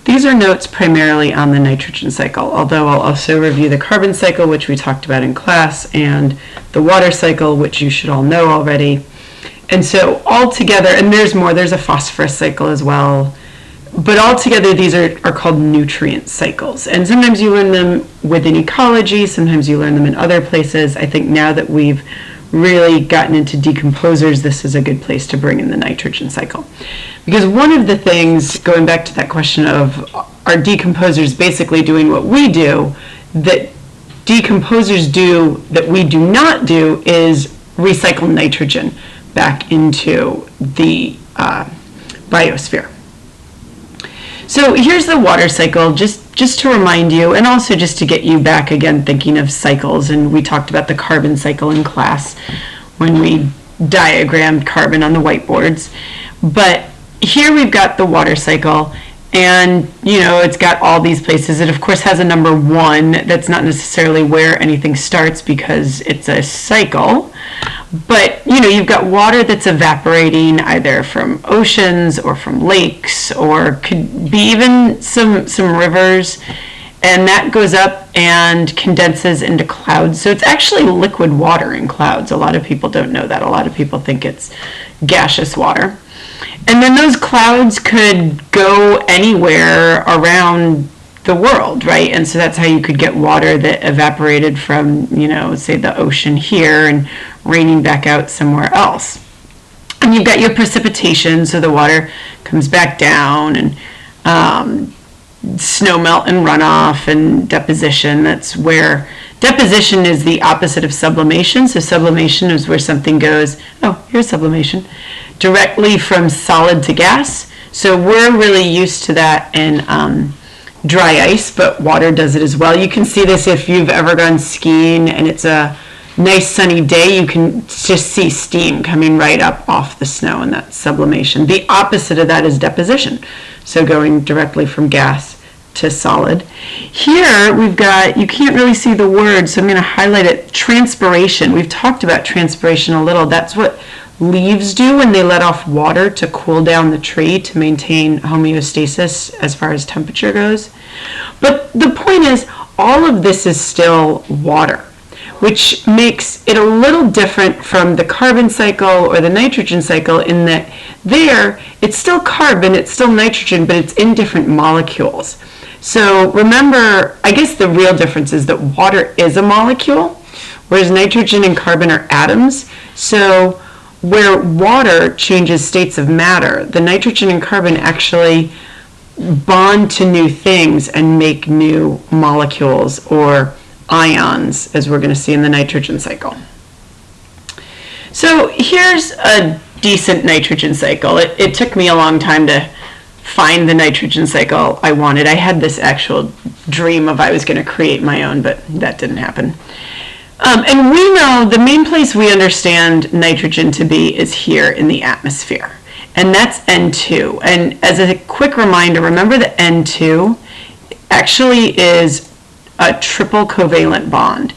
These are notes primarily on the nitrogen cycle, although I'll also review the carbon cycle, which we talked about in class, and the water cycle, which you should all know already. And so all together, and there's more, there's a phosphorus cycle as well, but all together these are called nutrient cycles. And sometimes you learn them within ecology, sometimes you learn them in other places. I think now that we've really gotten into decomposers, this is a good place to bring in the nitrogen cycle. Because one of the things, going back to that question of are decomposers basically doing what we do, that decomposers do that we do not do is recycle nitrogen back into the biosphere. So here's the water cycle, just to remind you, and also just to get you back again thinking of cycles. And we talked about the carbon cycle in class when we diagrammed carbon on the whiteboards. But here we've got the water cycle, and it's got all these places. It of course has a number 1. That's not necessarily where anything starts because it's a cycle. But you've got water that's evaporating either from oceans or from lakes, or could be even some rivers, and that goes up and condenses into clouds. So it's actually liquid water in clouds. A lot of people don't know that. A lot of people think it's gaseous water. And then those clouds could go anywhere around the world, right? And so that's how you could get water that evaporated from, say the ocean here and raining back out somewhere else. And you've got your precipitation, so the water comes back down, and snow melt and runoff and deposition. That's where deposition is the opposite of sublimation. So sublimation is where something goes, here's sublimation, directly from solid to gas. So we're really used to that in dry ice, but water does it as well. You can see this if you've ever gone skiing and it's a nice sunny day. You can just see steam coming right up off the snow, and that's sublimation. The opposite of that is deposition, so going directly from gas to solid. Here we've got, you can't really see the word, so I'm going to highlight it, transpiration. We've talked about transpiration a little. That's what leaves do when they let off water to cool down the tree to maintain homeostasis as far as temperature goes. But the point is, all of this is still water, which makes it a little different from the carbon cycle or the nitrogen cycle in that there, it's still carbon, it's still nitrogen, but it's in different molecules. So remember, I guess the real difference is that water is a molecule, whereas nitrogen and carbon are atoms. So where water changes states of matter, the nitrogen and carbon actually bond to new things and make new molecules or ions, as we're going to see in the nitrogen cycle. So here's a decent nitrogen cycle. It took me a long time to find the nitrogen cycle I wanted. I had this actual dream of I was going to create my own, but that didn't happen. And we know the main place we understand nitrogen to be is here in the atmosphere, and that's N2. And as a quick reminder, remember that N2 actually is a triple covalent bond,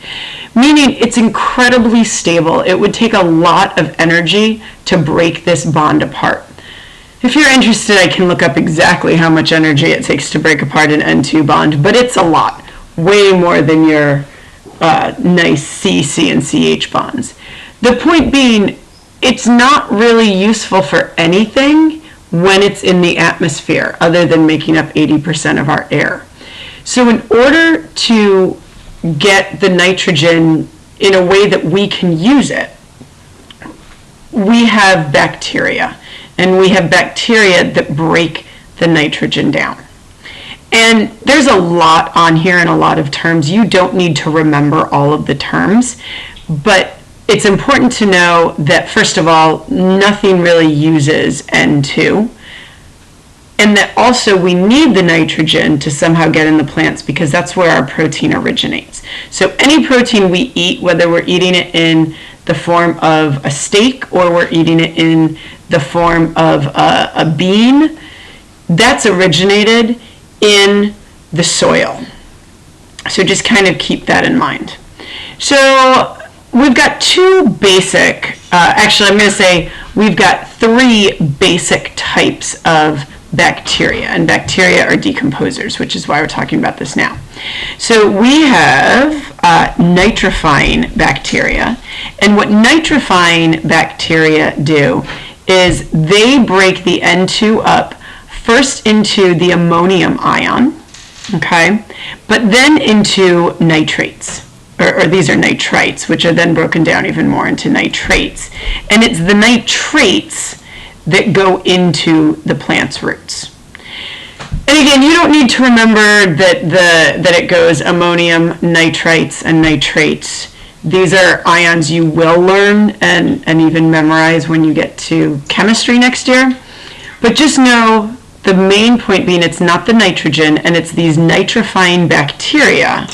meaning it's incredibly stable. It would take a lot of energy to break this bond apart. If you're interested, I can look up exactly how much energy it takes to break apart an N2 bond, but it's a lot, way more than your nice C and CH bonds. The point being, it's not really useful for anything when it's in the atmosphere, other than making up 80% of our air. So in order to get the nitrogen in a way that we can use it, we have bacteria, and we have bacteria that break the nitrogen down. And there's a lot on here and a lot of terms. You don't need to remember all of the terms, but it's important to know that, first of all, nothing really uses N2, and that also we need the nitrogen to somehow get in the plants because that's where our protein originates. So any protein we eat, whether we're eating it in the form of a steak or we're eating it in the form of a bean, that's originated in the soil. So just kind of keep that in mind. So we've got two basic, actually I'm going to say we've got three basic types of bacteria, and bacteria are decomposers, which is why we're talking about this now. So we have nitrifying bacteria, and what nitrifying bacteria do is they break the N2 up first into the ammonium ion, okay, but then into nitrates. Or these are nitrites, which are then broken down even more into nitrates. And it's the nitrates that go into the plant's roots. And again, you don't need to remember that it goes ammonium, nitrites, and nitrates. These are ions you will learn and even memorize when you get to chemistry next year. But just know the main point being it's not the nitrogen, and it's these nitrifying bacteria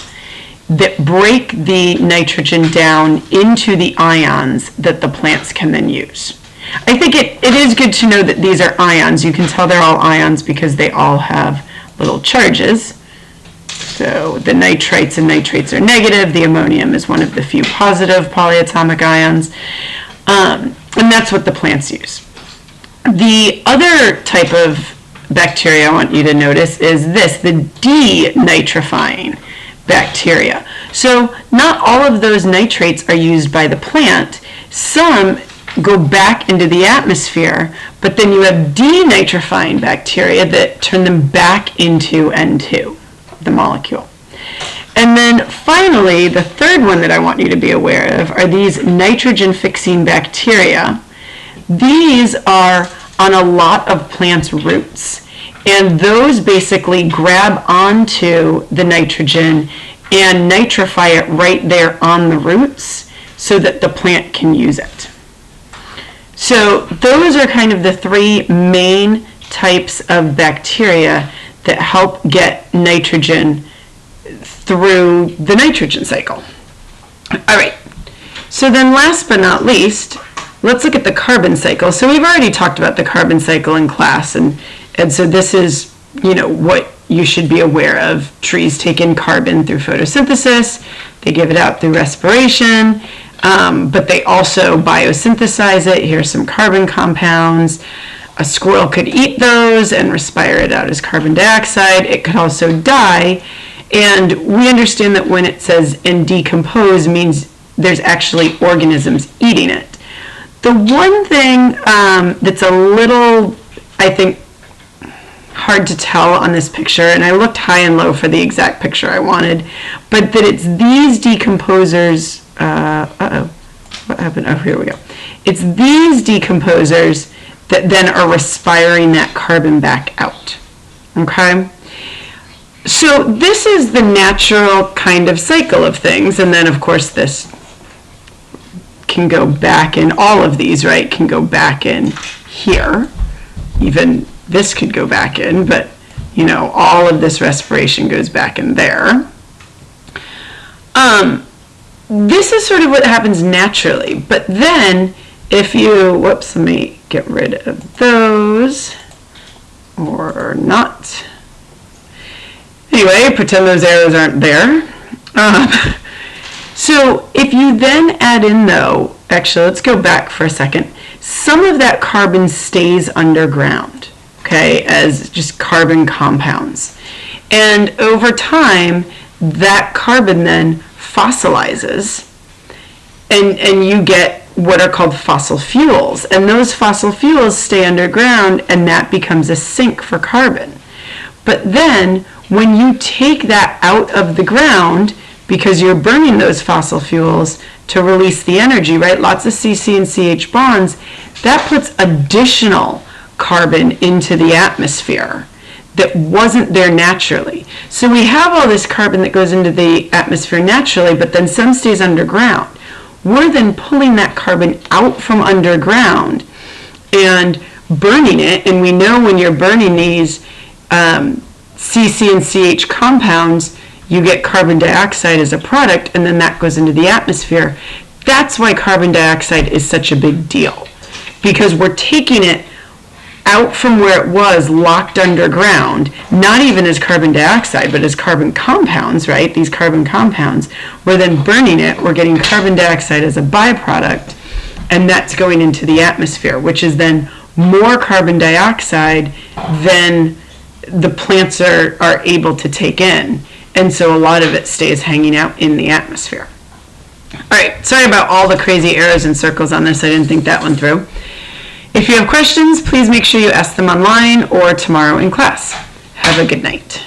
that break the nitrogen down into the ions that the plants can then use. I think it is good to know that these are ions. You can tell they're all ions because they all have little charges. So the nitrites and nitrates are negative. The ammonium is one of the few positive polyatomic ions. And that's what the plants use. The other type of bacteria I want you to notice is this, the denitrifying bacteria. So not all of those nitrates are used by the plant. Some go back into the atmosphere, but then you have denitrifying bacteria that turn them back into N2, the molecule. And then finally, the third one that I want you to be aware of are these nitrogen-fixing bacteria. These are on a lot of plants' roots, and those basically grab onto the nitrogen and nitrify it right there on the roots so that the plant can use it. So those are kind of the three main types of bacteria that help get nitrogen through the nitrogen cycle. All right, so then last but not least, let's look at the carbon cycle. So we've already talked about the carbon cycle in class, and so this is, what you should be aware of. Trees take in carbon through photosynthesis, they give it out through respiration, but they also biosynthesize it. Here's some carbon compounds. A squirrel could eat those and respire it out as carbon dioxide. It could also die, and we understand that when it says and decompose means there's actually organisms eating it. The one thing that's a little, I think, hard to tell on this picture, and I looked high and low for the exact picture I wanted, but that it's these decomposers, what happened? Oh, here we go. It's these decomposers that then are respiring that carbon back out, okay? So this is the natural kind of cycle of things, and then of course this can go back in, all of these, right, can go back in here. Even this could go back in, but all of this respiration goes back in there. This is sort of what happens naturally, but then if you, whoops, let me get rid of those, or not. Anyway, pretend those arrows aren't there. So if you then add in, though, actually, let's go back for a second. Some of that carbon stays underground, okay, as just carbon compounds. And over time, that carbon then fossilizes, and you get what are called fossil fuels. And those fossil fuels stay underground, and that becomes a sink for carbon. But then, when you take that out of the ground, because you're burning those fossil fuels to release the energy, right? Lots of CC and CH bonds, that puts additional carbon into the atmosphere that wasn't there naturally. So we have all this carbon that goes into the atmosphere naturally, but then some stays underground. We're then pulling that carbon out from underground and burning it, and we know when you're burning these CC and CH compounds, you get carbon dioxide as a product, and then that goes into the atmosphere. That's why carbon dioxide is such a big deal, because we're taking it out from where it was locked underground, not even as carbon dioxide, but as carbon compounds, right? These carbon compounds, we're then burning it, we're getting carbon dioxide as a byproduct, and that's going into the atmosphere, which is then more carbon dioxide than the plants are able to take in. And so a lot of it stays hanging out in the atmosphere. All right, sorry about all the crazy arrows and circles on this. I didn't think that one through. If you have questions, please make sure you ask them online or tomorrow in class. Have a good night.